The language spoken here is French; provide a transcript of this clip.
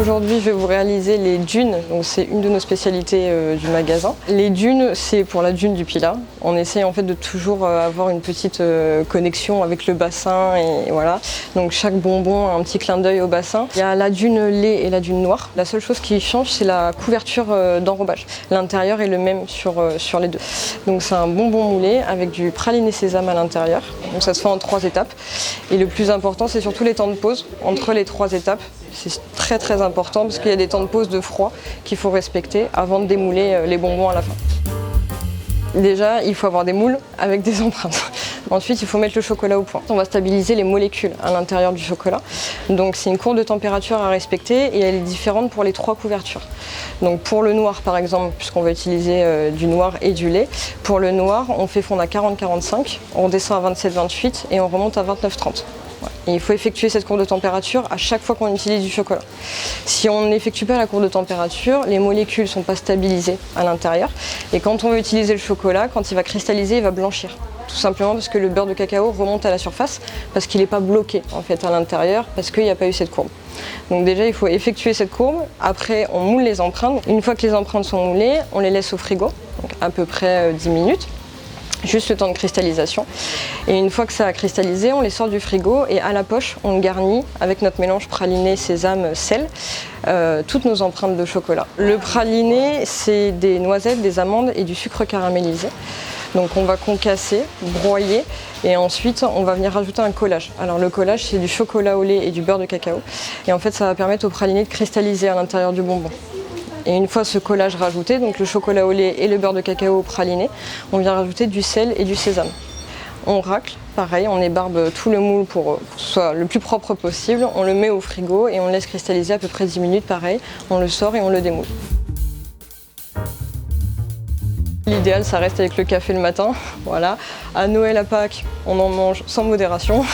Aujourd'hui, je vais vous réaliser les dunes. Donc, c'est une de nos spécialités du magasin. Les dunes, c'est pour la dune du Pilat. On essaye en fait de toujours avoir une petite connexion avec le bassin et voilà. Donc chaque bonbon a un petit clin d'œil au bassin. Il y a la dune lait et la dune noire. La seule chose qui change, c'est la couverture d'enrobage. L'intérieur est le même sur les deux. Donc c'est un bonbon moulé avec du praliné sésame à l'intérieur. Donc ça se fait en 3 étapes. Et le plus important, c'est surtout les temps de pause entre les 3 étapes. C'est très important parce qu'il y a des temps de pause de froid qu'il faut respecter avant de démouler les bonbons à la fin. Déjà, il faut avoir des moules avec des empreintes. Ensuite, il faut mettre le chocolat au point. On va stabiliser les molécules à l'intérieur du chocolat. Donc c'est une courbe de température à respecter et elle est différente pour les 3 couvertures. Donc pour le noir par exemple, puisqu'on va utiliser du noir et du lait, pour le noir, on fait fondre à 40-45, on descend à 27-28 et on remonte à 29-30. Et il faut effectuer cette courbe de température à chaque fois qu'on utilise du chocolat. Si on n'effectue pas la courbe de température, les molécules ne sont pas stabilisées à l'intérieur. Et quand on veut utiliser le chocolat, quand il va cristalliser, il va blanchir. Tout simplement parce que le beurre de cacao remonte à la surface, parce qu'il n'est pas bloqué en fait à l'intérieur, parce qu'il n'y a pas eu cette courbe. Donc déjà, il faut effectuer cette courbe. Après, on moule les empreintes. Une fois que les empreintes sont moulées, on les laisse au frigo, donc à peu près 10 minutes. Juste le temps de cristallisation. Et une fois que ça a cristallisé, on les sort du frigo et à la poche, on garnit avec notre mélange praliné, sésame, sel, toutes nos empreintes de chocolat. Le praliné, c'est des noisettes, des amandes et du sucre caramélisé. Donc on va concasser, broyer et ensuite on va venir rajouter un collage. Alors le collage, c'est du chocolat au lait et du beurre de cacao. Et en fait, ça va permettre au praliné de cristalliser à l'intérieur du bonbon. Et une fois ce collage rajouté, donc le chocolat au lait et le beurre de cacao praliné, on vient rajouter du sel et du sésame. On racle, pareil, on ébarbe tout le moule pour que ce soit le plus propre possible. On le met au frigo et on le laisse cristalliser à peu près 10 minutes, pareil. On le sort et on le démoule. L'idéal, ça reste avec le café le matin. Voilà. À Noël, à Pâques, on en mange sans modération.